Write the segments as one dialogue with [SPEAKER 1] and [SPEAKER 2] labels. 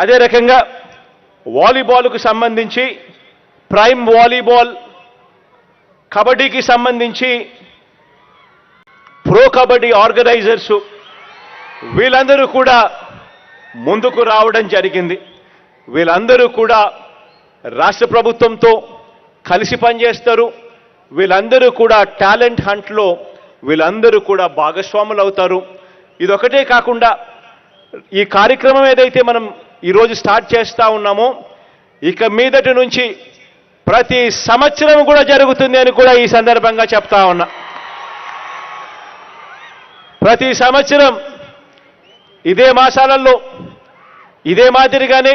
[SPEAKER 1] అదే రకంగా వాలీబాల్కు సంబంధించి ప్రైమ్ వాలీబాల్, కబడ్డీకి సంబంధించి ప్రో కబడ్డీ ఆర్గనైజర్స్ వీళ్ళందరూ కూడా ముందుకు రావడం జరిగింది. వీళ్ళందరూ కూడా రాష్ట్ర ప్రభుత్వంతో కలిసి పనిచేస్తారు. వీళ్ళందరూ కూడా టాలెంట్ హంట్లో వీళ్ళందరూ కూడా భాగస్వాములు అవుతారు. ఇదొకటే కాకుండా ఈ కార్యక్రమం ఏదైతే మనం ఈరోజు స్టార్ట్ చేస్తూ ఉన్నామో ఇక మీదటి నుంచి ప్రతి సంవత్సరం కూడా జరుగుతుంది అని కూడా ఈ సందర్భంగా చెప్తా ఉన్నా. ప్రతి సంవత్సరం ఇదే మాసాలలో ఇదే మాదిరిగానే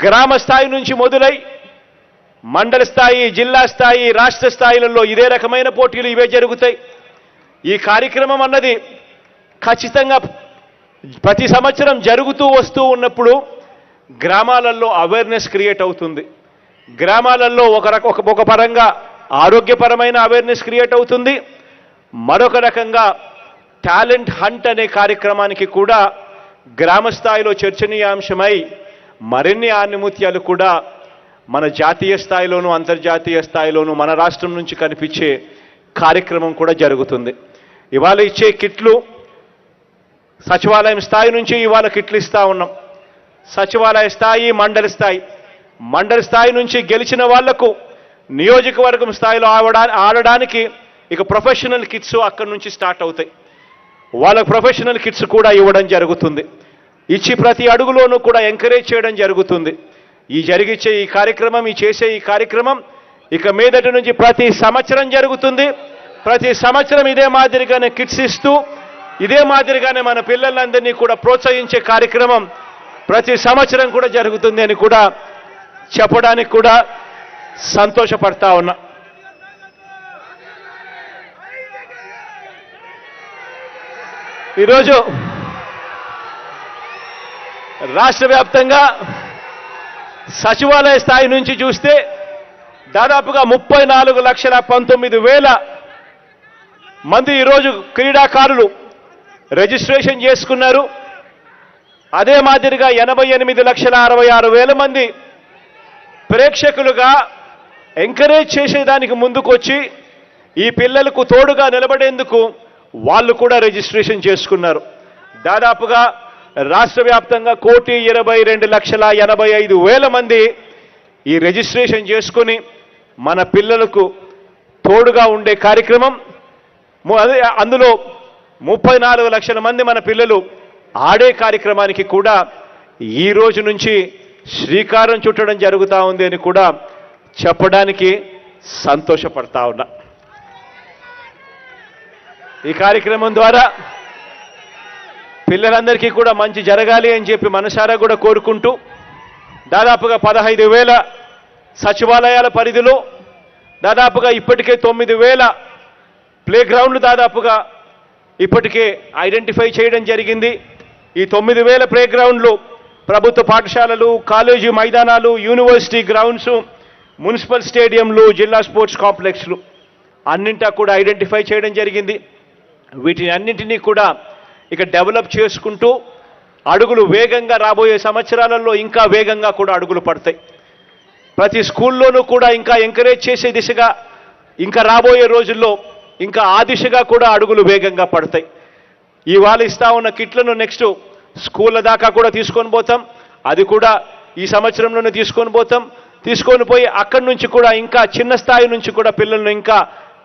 [SPEAKER 1] గ్రామ స్థాయి నుంచి మొదలై మండల స్థాయి, జిల్లా స్థాయి, రాష్ట్ర స్థాయిలలో ఇదే రకమైన పోటీలు ఇవే జరుగుతాయి. ఈ కార్యక్రమం అన్నది ఖచ్చితంగా ప్రతి సంవత్సరం జరుగుతూ వస్తూ ఉన్నప్పుడు గ్రామాలలో అవేర్నెస్ క్రియేట్ అవుతుంది. గ్రామాలలో ఒక పరంగా ఆరోగ్యపరమైన అవేర్నెస్ క్రియేట్ అవుతుంది. మరొక రకంగా టాలెంట్ హంట్ అనే కార్యక్రమానికి కూడా గ్రామ స్థాయిలో చర్చనీయాంశమై మరిన్ని ఆణిముత్యాలు కూడా మన జాతీయ స్థాయిలోనూ అంతర్జాతీయ స్థాయిలోనూ మన రాష్ట్రం నుంచి కనిపించే కార్యక్రమం కూడా జరుగుతుంది. ఇవాళ ఇచ్చే కిట్లు సచివాలయం స్థాయి నుంచి ఇవాళ కిట్లు ఇస్తా ఉన్నాం. సచివాలయ స్థాయి, మండల స్థాయి నుంచి గెలిచిన వాళ్లకు నియోజకవర్గం స్థాయిలో ఆడడానికి ఇక ప్రొఫెషనల్ కిట్స్ అక్కడి నుంచి స్టార్ట్ అవుతాయి. వాళ్ళకు ప్రొఫెషనల్ కిట్స్ కూడా ఇవ్వడం జరుగుతుంది. ఇచ్చి ప్రతి అడుగులోనూ కూడా ఎంకరేజ్ చేయడం జరుగుతుంది. ఈ చేసే ఈ కార్యక్రమం ఇక మీదటి నుంచి ప్రతి సంవత్సరం జరుగుతుంది. ప్రతి సంవత్సరం ఇదే మాదిరిగానే కిట్స్ ఇస్తూ ఇదే మాదిరిగానే మన పిల్లలందరినీ కూడా ప్రోత్సహించే కార్యక్రమం ప్రతి సంవత్సరం కూడా జరుగుతుంది అని కూడా చెప్పడానికి కూడా సంతోషపడతా ఉన్నా. ఈరోజు రాష్ట్ర వ్యాప్తంగా సచివాలయ స్థాయి నుంచి చూస్తే దాదాపుగా 34,19,000 మంది ఈరోజు క్రీడాకారులు రిజిస్ట్రేషన్ చేసుకున్నారు. అదే మాదిరిగా 88,66,000 మంది ప్రేక్షకులుగా ఎంకరేజ్ చేసేదానికి ముందుకొచ్చి ఈ పిల్లలకు తోడుగా నిలబడేందుకు వాళ్ళు కూడా రిజిస్ట్రేషన్ చేసుకున్నారు. దాదాపుగా రాష్ట్ర వ్యాప్తంగా 1,22,85,000 మంది ఈ రిజిస్ట్రేషన్ చేసుకుని మన పిల్లలకు తోడుగా ఉండే కార్యక్రమం. అందులో 34 లక్షల మంది మన పిల్లలు ఆడే కార్యక్రమానికి కూడా ఈ రోజు నుంచి శ్రీకారం చుట్టడం జరుగుతూ ఉంది అని కూడా చెప్పడానికి సంతోషపడతా ఉన్నా. ఈ కార్యక్రమం ద్వారా పిల్లలందరికీ కూడా మంచి జరగాలి అని చెప్పి మనసారా కూడా కోరుకుంటూ దాదాపుగా 15,000 సచివాలయాల పరిధిలో దాదాపుగా ఇప్పటికే 9,000 ప్లే గ్రౌండ్లు దాదాపుగా ఇప్పటికే ఐడెంటిఫై చేయడం జరిగింది. ఈ 9,000 ప్లే గ్రౌండ్లు ప్రభుత్వ పాఠశాలలు, కాలేజీ మైదానాలు, యూనివర్సిటీ గ్రౌండ్స్, మున్సిపల్ స్టేడియంలు, జిల్లా స్పోర్ట్స్ కాంప్లెక్స్లు అన్నింటా కూడా ఐడెంటిఫై చేయడం జరిగింది. వీటిని అన్నింటినీ కూడా ఇక డెవలప్ చేసుకుంటూ అడుగులు వేగంగా రాబోయే సంవత్సరాలలో ఇంకా వేగంగా కూడా అడుగులు పడతాయి. ప్రతి స్కూల్లోనూ కూడా ఇంకా ఎంకరేజ్ చేసే దిశగా ఇంకా రాబోయే రోజుల్లో ఇంకా ఆ దిశగా కూడా అడుగులు వేగంగా పడతాయి. ఇవాళ ఇస్తా ఉన్న కిట్లను నెక్స్ట్ స్కూళ్ళ దాకా కూడా తీసుకొని పోతాం. అది కూడా ఈ సంవత్సరంలోనే తీసుకొని పోయి అక్కడి నుంచి కూడా ఇంకా చిన్న స్థాయి నుంచి కూడా పిల్లలను ఇంకా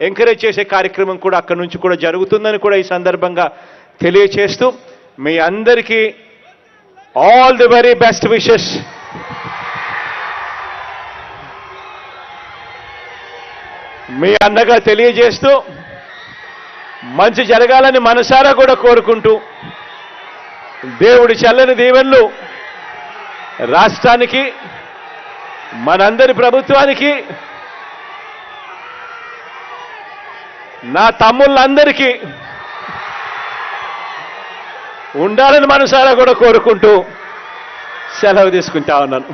[SPEAKER 1] ఎంకరేజ్ చేసే కార్యక్రమం కూడా అక్కడి నుంచి కూడా జరుగుతుందని కూడా ఈ సందర్భంగా తెలియచేస్తూ మీ అందరికీ all the very best wishes. మీ అన్నగా తెలియజేస్తూ మంచి జరగాలని మనసారా కూడా కోరుకుంటూ దేవుడి చల్లని దీవెనలు రాష్ట్రానికి, మనందరి ప్రభుత్వానికి, నా తమ్ముళ్ళందరికీ ఉండాలని మనసారా కూడా కోరుకుంటూ సెలవు తీసుకుంటా ఉన్నాను.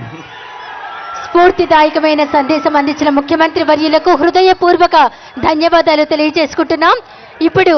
[SPEAKER 2] స్ఫూర్తిదాయకమైన సందేశం అందించిన ముఖ్యమంత్రి వర్యులకు హృదయపూర్వక ధన్యవాదాలు తెలియజేసుకుంటున్నాం. ఇప్పుడు